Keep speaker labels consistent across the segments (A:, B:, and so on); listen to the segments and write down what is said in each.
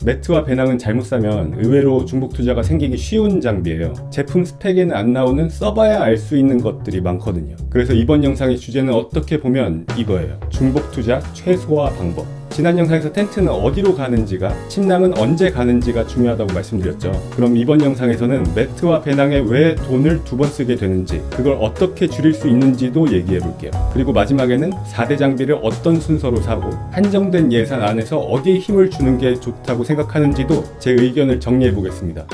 A: 매트와 배낭은 잘못 사면 의외로 중복 투자가 생기기 쉬운 장비예요. 제품 스펙에는 안 나오는 써봐야 알 수 있는 것들이 많거든요. 그래서 이번 영상의 주제는 어떻게 보면 이거예요. 중복 투자 최소화 방법. 지난 영상에서 텐트는 어디로 가는지가, 침낭은 언제 가는지가 중요하다고 말씀드렸죠. 그럼 이번 영상에서는 매트와 배낭에 왜 돈을 두 번 쓰게 되는지, 그걸 어떻게 줄일 수 있는지도 얘기해 볼게요. 그리고 마지막에는 4대 장비를 어떤 순서로 사고, 한정된 예산 안에서 어디에 힘을 주는 게 좋다고 생각하는지도 제 의견을 정리해 보겠습니다.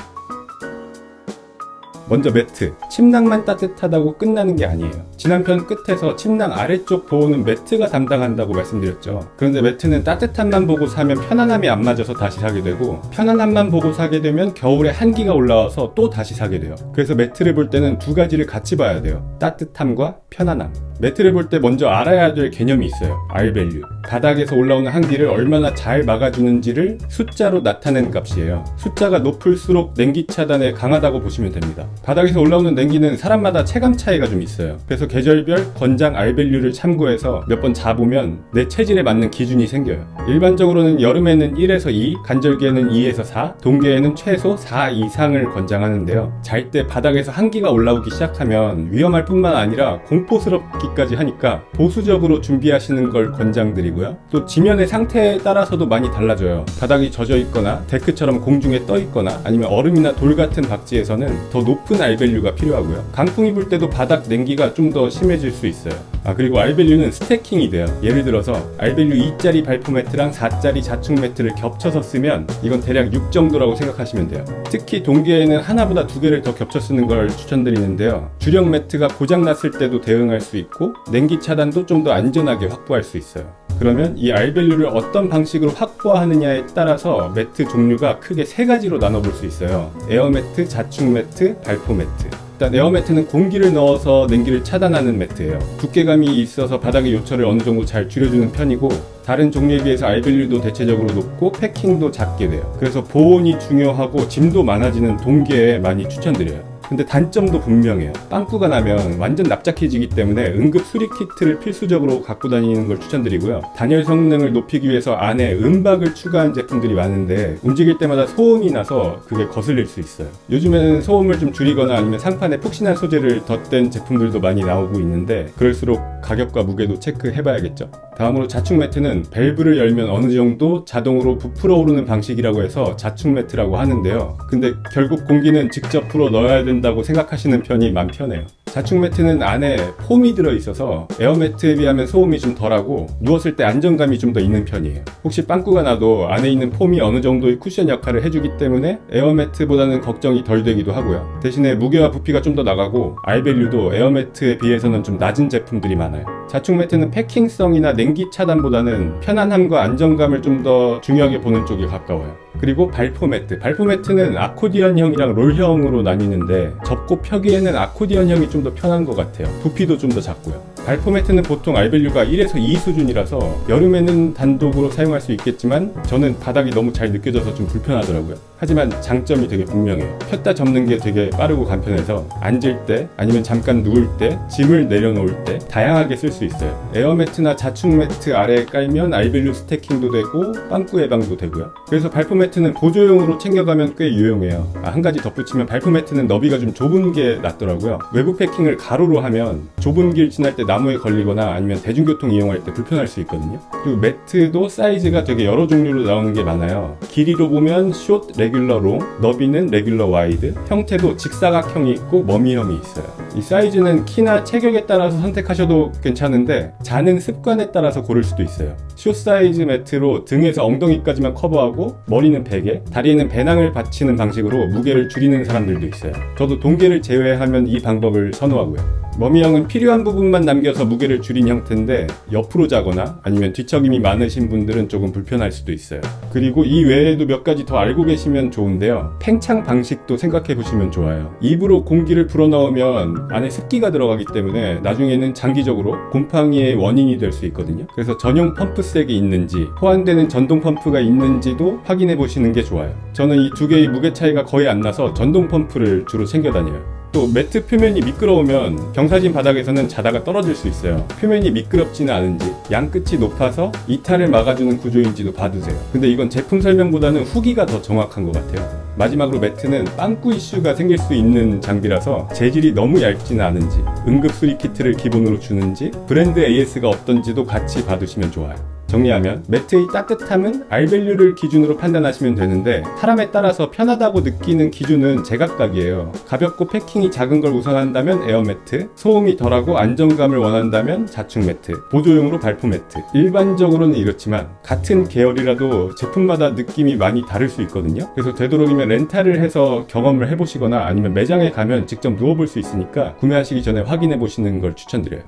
A: 먼저 매트. 침낭만 따뜻하다고 끝나는 게 아니에요. 지난 편 끝에서 침낭 아래쪽 보호는 매트가 담당한다고 말씀드렸죠. 그런데 매트는 따뜻함만 보고 사면 편안함이 안 맞아서 다시 사게 되고, 편안함만 보고 사게 되면 겨울에 한기가 올라와서 또 다시 사게 돼요. 그래서 매트를 볼 때는 두 가지를 같이 봐야 돼요. 따뜻함과 편안함. 매트를 볼 때 먼저 알아야 될 개념이 있어요. R밸류. 바닥에서 올라오는 한기를 얼마나 잘 막아주는지를 숫자로 나타낸 값이에요. 숫자가 높을수록 냉기 차단에 강하다고 보시면 됩니다. 바닥에서 올라오는 냉기는 사람마다 체감 차이가 좀 있어요. 그래서 계절별 권장 R밸류를 참고해서 몇 번 자보면 내 체질에 맞는 기준이 생겨요. 일반적으로는 여름에는 1에서 2, 간절기에는 2에서 4, 동계에는 최소 4 이상을 권장하는데요. 잘 때 바닥에서 한기가 올라오기 시작하면 위험할 뿐만 아니라 공포스럽기까지 하니까 보수적으로 준비하시는 걸 권장드리고요. 또 지면의 상태에 따라서도 많이 달라져요. 바닥이 젖어 있거나 데크처럼 공중에 떠 있거나 아니면 얼음이나 돌 같은 박지에서는 더 높은 R밸류가 필요하고요. 강풍이 불 때도 바닥 냉기가 좀 더 심해질 수 있어요. 그리고 R밸류는 스태킹이 돼요. 예를 들어서 R밸류 2짜리 발포 매트랑 4짜리 자충 매트를 겹쳐서 쓰면 이건 대략 6 정도라고 생각하시면 돼요. 특히 동계에는 하나보다 두 개를 더 겹쳐 쓰는 걸 추천드리는데요. 주력 매트가 고장났을 때도 대응할 수 있고 냉기 차단도 좀 더 안전하게 확보할 수 있어요. 그러면 이 R밸류를 어떤 방식으로 확보하느냐에 따라서 매트 종류가 크게 세 가지로 나눠볼 수 있어요. 에어매트, 자충 매트, 발포 매트. 일단 에어매트는 공기를 넣어서 냉기를 차단하는 매트예요. 두께감이 있어서 바닥의 요철을 어느 정도 잘 줄여주는 편이고, 다른 종류에 비해서 R밸류도 대체적으로 높고 패킹도 작게 돼요. 그래서 보온이 중요하고 짐도 많아지는 동계에 많이 추천드려요. 근데 단점도 분명해요. 빵꾸가 나면 완전 납작해지기 때문에 응급 수리 키트를 필수적으로 갖고 다니는 걸 추천드리고요. 단열 성능을 높이기 위해서 안에 은박을 추가한 제품들이 많은데 움직일 때마다 소음이 나서 그게 거슬릴 수 있어요. 요즘에는 소음을 좀 줄이거나 아니면 상판에 푹신한 소재를 덧댄 제품들도 많이 나오고 있는데, 그럴수록 가격과 무게도 체크해봐야겠죠. 다음으로 자충 매트는 밸브를 열면 어느 정도 자동으로 부풀어 오르는 방식이라고 해서 자충 매트라고 하는데요. 근데 결국 공기는 직접 풀어 넣어야 된다고 생각하시는 편이 맘 편해요. 자충 매트는 안에 폼이 들어있어서 에어매트에 비하면 소음이 좀 덜하고 누웠을 때 안정감이 좀 더 있는 편이에요. 혹시 빵꾸가 나도 안에 있는 폼이 어느 정도의 쿠션 역할을 해주기 때문에 에어매트보다는 걱정이 덜 되기도 하고요. 대신에 무게와 부피가 좀 더 나가고 R밸류도 에어매트에 비해서는 좀 낮은 제품들이 많아요. 자충 매트는 패킹성이나 냉기 차단보다는 편안함과 안정감을 좀 더 중요하게 보는 쪽이 가까워요. 그리고 발포 매트. 발포 매트는 아코디언형이랑 롤형으로 나뉘는데 접고 펴기에는 아코디언형이 좀 더 편한 것 같아요. 부피도 좀 더 작고요. 발포 매트는 보통 R밸류가 1에서 2 수준이라서 여름에는 단독으로 사용할 수 있겠지만 저는 바닥이 너무 잘 느껴져서 좀 불편하더라고요. 하지만 장점이 되게 분명해요. 폈다 접는 게 되게 빠르고 간편해서 앉을 때 아니면 잠깐 누울 때, 짐을 내려놓을 때 다양하게 쓸 수 있어요. 에어매트나 자충 매트 아래에 깔면 R밸류 스태킹도 되고 빵꾸 예방도 되고요. 그래서 발포 매트는 보조용으로 챙겨가면 꽤 유용해요. 한 가지 덧붙이면 발포 매트는 너비가 좀 좁은 게 낫더라고요. 외부 패킹을 가로로 하면 좁은 길 지날 때 나무에 걸리거나 아니면 대중교통 이용할 때 불편할 수 있거든요. 그리고 매트도 사이즈가 되게 여러 종류로 나오는 게 많아요. 길이로 보면 숏, 레귤러 롱, 너비는 레귤러 와이드, 형태도 직사각형이 있고 머미형이 있어요. 이 사이즈는 키나 체격에 따라서 선택하셔도 괜찮은데 자는 습관에 따라서 고를 수도 있어요. 숏 사이즈 매트로 등에서 엉덩이까지만 커버하고 머리는 베개, 다리에는 배낭을 받치는 방식으로 무게를 줄이는 사람들도 있어요. 저도 동계를 제외하면 이 방법을 선호하고요. 머미형은 필요한 부분만 남겨서 무게를 줄인 형태인데 옆으로 자거나 아니면 뒤척임이 많으신 분들은 조금 불편할 수도 있어요. 그리고 이 외에도 몇 가지 더 알고 계시면 좋은데요. 팽창 방식도 생각해 보시면 좋아요. 입으로 공기를 불어넣으면 안에 습기가 들어가기 때문에 나중에는 장기적으로 곰팡이의 원인이 될 수 있거든요. 그래서 전용 펌프색이 있는지 호환되는 전동 펌프가 있는지도 확인해 보시는 게 좋아요. 저는 이 두 개의 무게 차이가 거의 안 나서 전동 펌프를 주로 챙겨 다녀요. 또 매트 표면이 미끄러우면 경사진 바닥에서는 자다가 떨어질 수 있어요. 표면이 미끄럽지는 않은지, 양 끝이 높아서 이탈을 막아주는 구조인지도 봐두세요. 근데 이건 제품 설명보다는 후기가 더 정확한 것 같아요. 마지막으로 매트는 빵꾸 이슈가 생길 수 있는 장비라서 재질이 너무 얇지는 않은지, 응급수리 키트를 기본으로 주는지, 브랜드 AS가 어떤지도 같이 봐두시면 좋아요. 정리하면 매트의 따뜻함은 R밸류를 기준으로 판단하시면 되는데 사람에 따라서 편하다고 느끼는 기준은 제각각이에요. 가볍고 패킹이 작은 걸 우선한다면 에어매트, 소음이 덜하고 안정감을 원한다면 자축 매트, 보조용으로 발포 매트. 일반적으로는 이렇지만 같은 계열이라도 제품마다 느낌이 많이 다를 수 있거든요. 그래서 되도록이면 렌탈을 해서 경험을 해보시거나 아니면 매장에 가면 직접 누워볼 수 있으니까 구매하시기 전에 확인해 보시는 걸 추천드려요.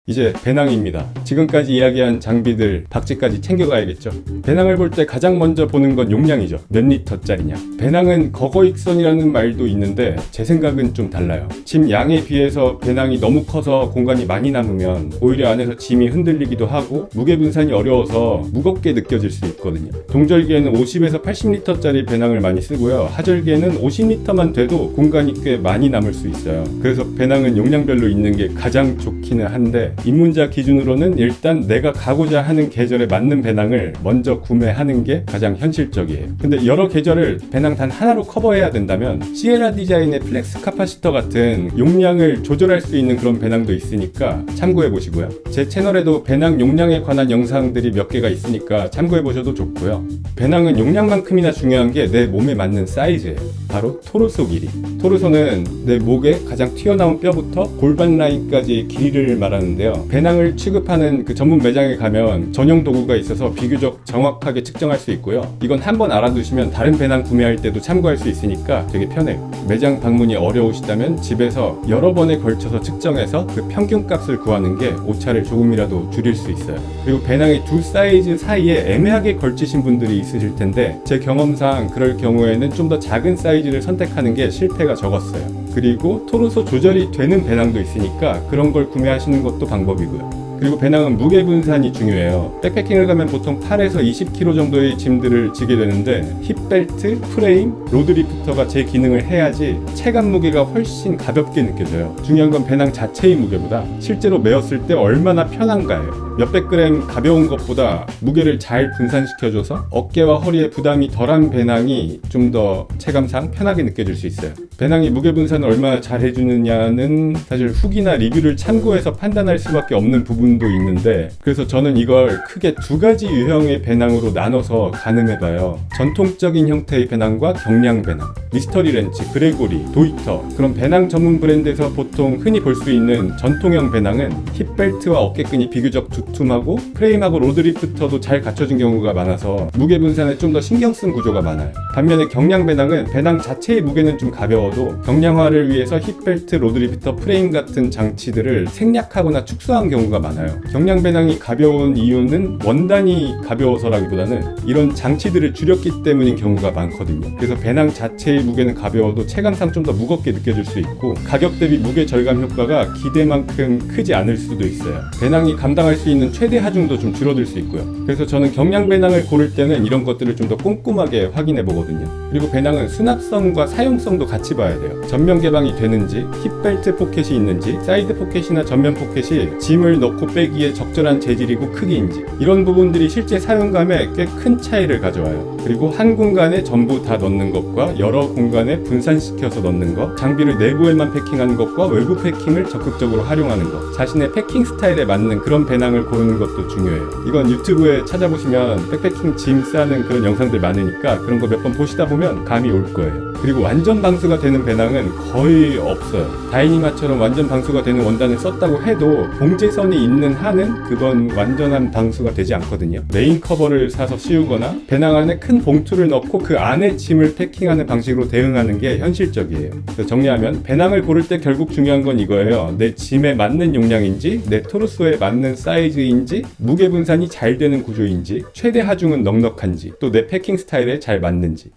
A: 이제 배낭입니다. 지금까지 이야기한 장비들 박지까지 챙겨가야겠죠. 배낭을 볼 때 가장 먼저 보는 건 용량이죠. 몇 리터짜리냐. 배낭은 거거익선이라는 말도 있는데 제 생각은 좀 달라요. 짐 양에 비해서 배낭이 너무 커서 공간이 많이 남으면 오히려 안에서 짐이 흔들리기도 하고 무게 분산이 어려워서 무겁게 느껴질 수 있거든요. 동절기에는 50에서 80리터짜리 배낭을 많이 쓰고요. 하절기에는 50리터만 돼도 공간이 꽤 많이 남을 수 있어요. 그래서 배낭은 용량별로 있는 게 가장 좋기는 한데 입문자 기준으로는 일단 내가 가고자 하는 계절에 맞는 배낭을 먼저 구매하는 게 가장 현실적이에요. 근데 여러 계절을 배낭 단 하나로 커버해야 된다면 시에라 디자인의 플렉스 카파시터 같은 용량을 조절할 수 있는 그런 배낭도 있으니까 참고해 보시고요. 제 채널에도 배낭 용량에 관한 영상들이 몇 개가 있으니까 참고해 보셔도 좋고요. 배낭은 용량만큼이나 중요한 게 내 몸에 맞는 사이즈예요. 바로 토르소 길이. 토르소는 내 목에 가장 튀어나온 뼈부터 골반 라인까지의 길이를 말하는데요. 배낭을 취급하는 그 전문 매장에 가면 전용 도구가 있어서 비교적 정확하게 측정할 수 있고요. 이건 한번 알아두시면 다른 배낭 구매할 때도 참고할 수 있으니까 되게 편해요. 매장 방문이 어려우시다면 집에서 여러 번에 걸쳐서 측정해서 그 평균 값을 구하는 게 오차를 조금이라도 줄일 수 있어요. 그리고 배낭의 두 사이즈 사이에 애매하게 걸치신 분들이 있으실 텐데 제 경험상 그럴 경우에는 좀 더 작은 사이즈를 선택하는 게 실패가 적었어요. 그리고 토르소 조절이 되는 배낭도 있으니까 그런 걸 구매하시는 것도 방법이고요. 그리고 배낭은 무게 분산이 중요해요. 백패킹을 가면 보통 8에서 20kg 정도의 짐들을 지게 되는데 힙벨트, 프레임, 로드리프터가 제 기능을 해야지 체감 무게가 훨씬 가볍게 느껴져요. 중요한 건 배낭 자체의 무게보다 실제로 메었을 때 얼마나 편한가예요. 몇백 그램 가벼운 것보다 무게를 잘 분산시켜줘서 어깨와 허리에 부담이 덜한 배낭이 좀 더 체감상 편하게 느껴질 수 있어요. 배낭이 무게 분산을 얼마나 잘 해주느냐는 사실 후기나 리뷰를 참고해서 판단할 수밖에 없는 부분도 있는데 그래서 저는 이걸 크게 두 가지 유형의 배낭으로 나눠서 가늠해봐요. 전통적인 형태의 배낭과 경량 배낭, 미스터리 렌치, 그레고리, 도이터 그런 배낭 전문 브랜드에서 보통 흔히 볼 수 있는 전통형 배낭은 힙벨트와 어깨끈이 비교적 두툼하고 프레임하고 로드리프터도 잘 갖춰진 경우가 많아서 무게 분산에 좀 더 신경 쓴 구조가 많아요. 반면에 경량 배낭은 배낭 자체의 무게는 좀 가벼워도 경량화를 위해서 힙벨트, 로드리프터, 프레임 같은 장치들을 생략하거나 축소한 경우가 많아요. 경량 배낭이 가벼운 이유는 원단이 가벼워서라기보다는 이런 장치들을 줄였기 때문인 경우가 많거든요. 그래서 배낭 자체의 무게는 가벼워도 체감상 좀 더 무겁게 느껴질 수 있고 가격 대비 무게 절감 효과가 기대만큼 크지 않을 수도 있어요. 배낭이 감당할 수 있는 최대 하중도 좀 줄어들 수 있고요. 그래서 저는 경량 배낭을 고를 때는 이런 것들을 좀 더 꼼꼼하게 확인해 보거든요. 그리고 배낭은 수납성과 사용성도 같이 봐야 돼요. 전면 개방이 되는지, 힙벨트 포켓이 있는지, 사이드 포켓이나 전면 포켓이 짐을 넣고 빼기에 적절한 재질이고 크기인지 이런 부분들이 실제 사용감에 꽤 큰 차이를 가져와요. 그리고 한 공간에 전부 다 넣는 것과 여러 공간에 분산시켜서 넣는 것, 장비를 내부에만 패킹하는 것과 외부 패킹을 적극적으로 활용하는 것, 자신의 패킹 스타일에 맞는 그런 배낭을 고르는 것도 중요해요. 이건 유튜브에 찾아보시면 백패킹 짐 싸는 그런 영상들 많으니까 그런 거 몇 번 보시다 보면 감이 올 거예요. 그리고 완전 방수가 되는 배낭은 거의 없어요. 다이니마처럼 완전 방수가 되는 원단을 썼다고 해도 봉제선이 있는 한은 그건 완전한 방수가 되지 않거든요. 메인 커버를 사서 씌우거나 배낭 안에 큰 봉투를 넣고 그 안에 짐을 패킹하는 방식으로 대응하는 게 현실적이에요. 그래서 정리하면 배낭을 고를 때 결국 중요한 건 이거예요. 내 짐에 맞는 용량인지, 내 토르소에 맞는 사이즈인지, 무게 분산이 잘 되는 구조인지, 최대 하중은 넉넉한지, 또 내 패킹 스타일에 잘 맞는지.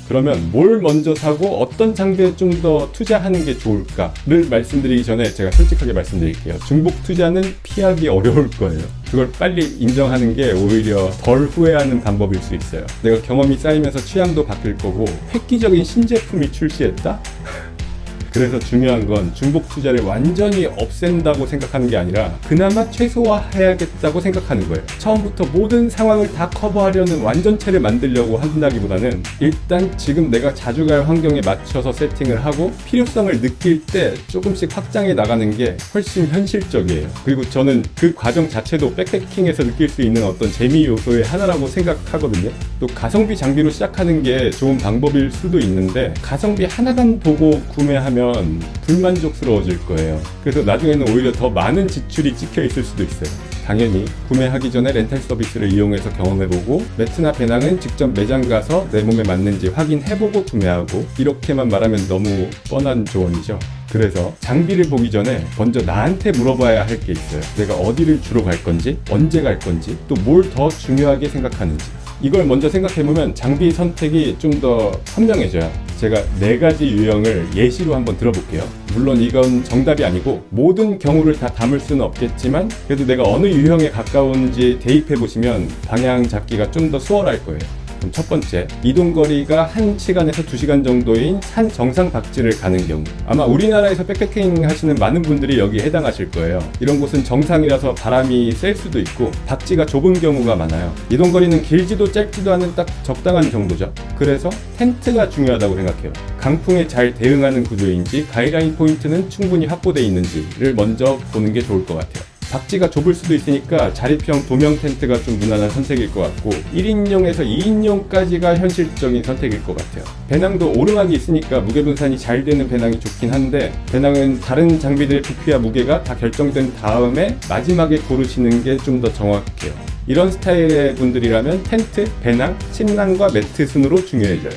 A: 그러면 뭘 먼저 사고 어떤 장비에 좀 더 투자하는 게 좋을까를 말씀드리기 전에 제가 솔직하게 말씀드릴게요. 중복 투자는 피하기 어려울 거예요. 그걸 빨리 인정하는 게 오히려 덜 후회하는 방법일 수 있어요. 내가 경험이 쌓이면서 취향도 바뀔 거고 획기적인 신제품이 출시했다? 그래서 중요한 건 중복 투자를 완전히 없앤다고 생각하는 게 아니라 그나마 최소화해야겠다고 생각하는 거예요. 처음부터 모든 상황을 다 커버하려는 완전체를 만들려고 한다기보다는 일단 지금 내가 자주 갈 환경에 맞춰서 세팅을 하고 필요성을 느낄 때 조금씩 확장해 나가는 게 훨씬 현실적이에요. 그리고 저는 그 과정 자체도 백패킹에서 느낄 수 있는 어떤 재미 요소의 하나라고 생각하거든요. 또 가성비 장비로 시작하는 게 좋은 방법일 수도 있는데 가성비 하나만 보고 구매하면 불만족스러워질 거예요. 그래서 나중에는 오히려 더 많은 지출이 찍혀 있을 수도 있어요. 당연히 구매하기 전에 렌탈 서비스를 이용해서 경험해보고 매트나 배낭은 직접 매장 가서 내 몸에 맞는지 확인해보고 구매하고, 이렇게만 말하면 너무 뻔한 조언이죠. 그래서 장비를 보기 전에 먼저 나한테 물어봐야 할 게 있어요. 내가 어디를 주로 갈 건지, 언제 갈 건지, 또 뭘 더 중요하게 생각하는지. 이걸 먼저 생각해보면 장비 선택이 좀 더 선명해져요. 제가 4가지 유형을 예시로 한번 들어볼게요. 물론 이건 정답이 아니고 모든 경우를 다 담을 수는 없겠지만 그래도 내가 어느 유형에 가까운지 대입해보시면 방향 잡기가 좀 더 수월할 거예요. 그럼 첫 번째, 이동거리가 1시간에서 2시간 정도인 산 정상 박지를 가는 경우. 아마 우리나라에서 백패킹 하시는 많은 분들이 여기에 해당하실 거예요. 이런 곳은 정상이라서 바람이 셀 수도 있고 박지가 좁은 경우가 많아요. 이동거리는 길지도 짧지도 않은 딱 적당한 정도죠. 그래서 텐트가 중요하다고 생각해요. 강풍에 잘 대응하는 구조인지, 가이드라인 포인트는 충분히 확보되어 있는지를 먼저 보는 게 좋을 것 같아요. 박지가 좁을 수도 있으니까 자립형 도명 텐트가 좀 무난한 선택일 것 같고, 1인용에서 2인용까지가 현실적인 선택일 것 같아요. 배낭도 오르막이 있으니까 무게 분산이 잘 되는 배낭이 좋긴 한데, 배낭은 다른 장비들의 부피와 무게가 다 결정된 다음에 마지막에 고르시는 게 좀 더 정확해요. 이런 스타일의 분들이라면 텐트, 배낭, 침낭과 매트 순으로 중요해져요.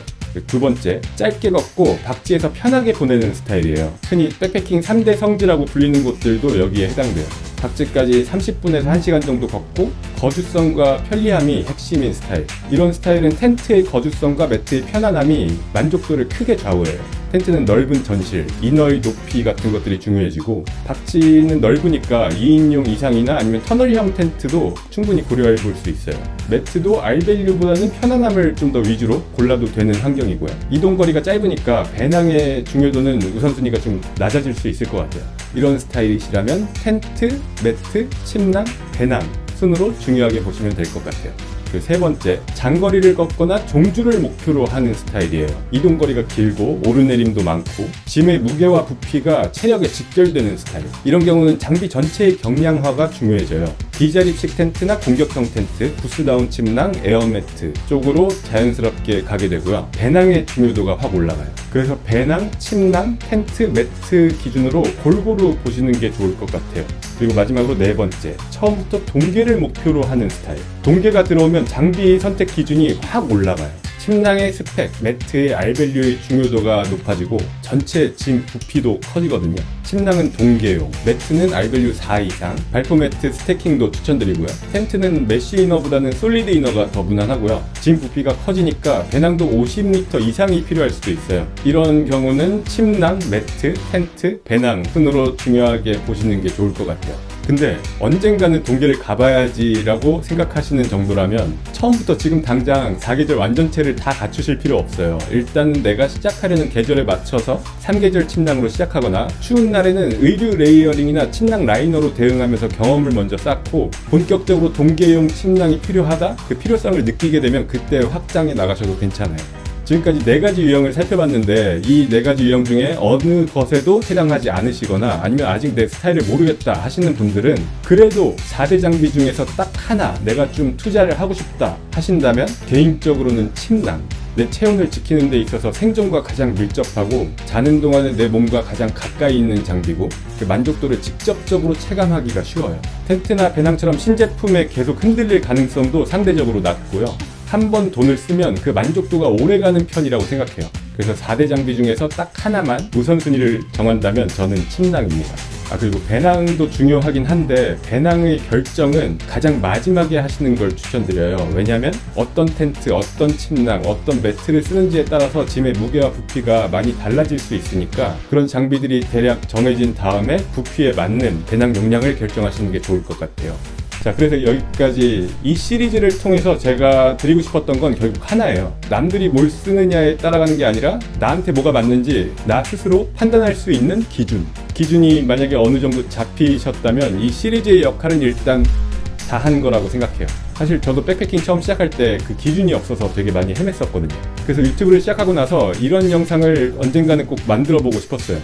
A: 두 번째, 짧게 걷고 박지에서 편하게 보내는 스타일이에요. 흔히 백패킹 3대 성지라고 불리는 곳들도 여기에 해당돼요. 박지까지 30분에서 1시간 정도 걷고 거주성과 편리함이 핵심인 스타일. 이런 스타일은 텐트의 거주성과 매트의 편안함이 만족도를 크게 좌우해요. 텐트는 넓은 전실, 이너의 높이 같은 것들이 중요해지고, 박지는 넓으니까 2인용 이상이나 아니면 터널형 텐트도 충분히 고려해 볼 수 있어요. 매트도 알밸류보다는 편안함을 좀 더 위주로 골라도 되는 환경이고요. 이동거리가 짧으니까 배낭의 중요도는 우선순위가 좀 낮아질 수 있을 것 같아요. 이런 스타일이시라면 텐트, 매트, 침낭, 배낭 순으로 중요하게 보시면 될 것 같아요. 그 세 번째, 장거리를 걷거나 종주를 목표로 하는 스타일이에요. 이동거리가 길고 오르내림도 많고 짐의 무게와 부피가 체력에 직결되는 스타일. 이런 경우는 장비 전체의 경량화가 중요해져요. 비자립식 텐트나 공격형 텐트, 부스다운 침낭, 에어매트 쪽으로 자연스럽게 가게 되고요. 배낭의 중요도가 확 올라가요. 그래서 배낭, 침낭, 텐트, 매트 기준으로 골고루 보시는 게 좋을 것 같아요. 그리고 마지막으로 네 번째, 처음부터 동계를 목표로 하는 스타일. 동계가 들어오면 장비 선택 기준이 확 올라가요. 침낭의 스펙, 매트의 알밸류의 중요도가 높아지고 전체 짐 부피도 커지거든요. 침낭은 동계용, 매트는 알밸류 4 이상, 발포 매트 스태킹도 추천드리고요. 텐트는 메쉬 이너보다는 솔리드 이너가 더 무난하고요. 짐 부피가 커지니까 배낭도 50m 이상이 필요할 수도 있어요. 이런 경우는 침낭, 매트, 텐트, 배낭 순으로 중요하게 보시는 게 좋을 것 같아요. 근데 언젠가는 동계를 가봐야지 라고 생각하시는 정도라면 처음부터 지금 당장 4계절 완전체를 다 갖추실 필요 없어요. 일단 내가 시작하려는 계절에 맞춰서 3계절 침낭으로 시작하거나, 추운 날에는 의류 레이어링이나 침낭 라이너로 대응하면서 경험을 먼저 쌓고 본격적으로 동계용 침낭이 필요하다? 그 필요성을 느끼게 되면 그때 확장해 나가셔도 괜찮아요. 지금까지 4가지 유형을 살펴봤는데 이 4가지 유형 중에 어느 것에도 해당하지 않으시거나 아니면 아직 내 스타일을 모르겠다 하시는 분들은 그래도 4대 장비 중에서 딱 하나 내가 좀 투자를 하고 싶다 하신다면 개인적으로는 침낭. 내 체온을 지키는 데 있어서 생존과 가장 밀접하고 자는 동안에 내 몸과 가장 가까이 있는 장비고 그 만족도를 직접적으로 체감하기가 쉬워요. 텐트나 배낭처럼 신제품에 계속 흔들릴 가능성도 상대적으로 낮고요. 한번 돈을 쓰면 그 만족도가 오래가는 편이라고 생각해요. 그래서 4대 장비 중에서 딱 하나만 우선순위를 정한다면 저는 침낭입니다. 그리고 배낭도 중요하긴 한데 배낭의 결정은 가장 마지막에 하시는 걸 추천드려요. 왜냐하면 어떤 텐트, 어떤 침낭, 어떤 매트를 쓰는지에 따라서 짐의 무게와 부피가 많이 달라질 수 있으니까 그런 장비들이 대략 정해진 다음에 부피에 맞는 배낭 용량을 결정하시는 게 좋을 것 같아요. 자, 그래서 여기까지 이 시리즈를 통해서 제가 드리고 싶었던 건 결국 하나예요. 남들이 뭘 쓰느냐에 따라가는 게 아니라 나한테 뭐가 맞는지 나 스스로 판단할 수 있는 기준이 만약에 어느 정도 잡히셨다면 이 시리즈의 역할은 일단 다 한 거라고 생각해요. 사실 저도 백패킹 처음 시작할 때 그 기준이 없어서 되게 많이 헤맸었거든요. 그래서 유튜브를 시작하고 나서 이런 영상을 언젠가는 꼭 만들어 보고 싶었어요.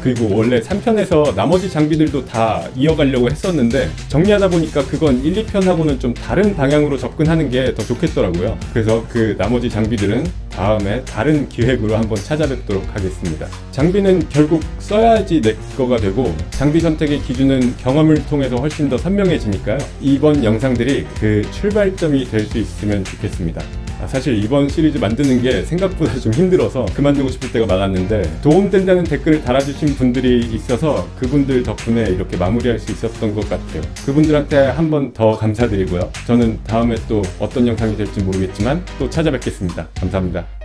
A: 그리고 원래 3편에서 나머지 장비들도 다 이어가려고 했었는데 정리하다 보니까 그건 1, 2편하고는 좀 다른 방향으로 접근하는 게 더 좋겠더라고요. 그래서 그 나머지 장비들은 다음에 다른 기획으로 한번 찾아뵙도록 하겠습니다. 장비는 결국 써야지 내 거가 되고 장비 선택의 기준은 경험을 통해서 훨씬 더 선명해지니까요. 이번 영상들이 그 출발점이 될 수 있으면 좋겠습니다. 사실 이번 시리즈 만드는 게 생각보다 좀 힘들어서 그만두고 싶을 때가 많았는데 도움된다는 댓글을 달아주신 분들이 있어서 그분들 덕분에 이렇게 마무리할 수 있었던 것 같아요. 그분들한테 한 번 더 감사드리고요. 저는 다음에 또 어떤 영상이 될지 모르겠지만 또 찾아뵙겠습니다. 감사합니다.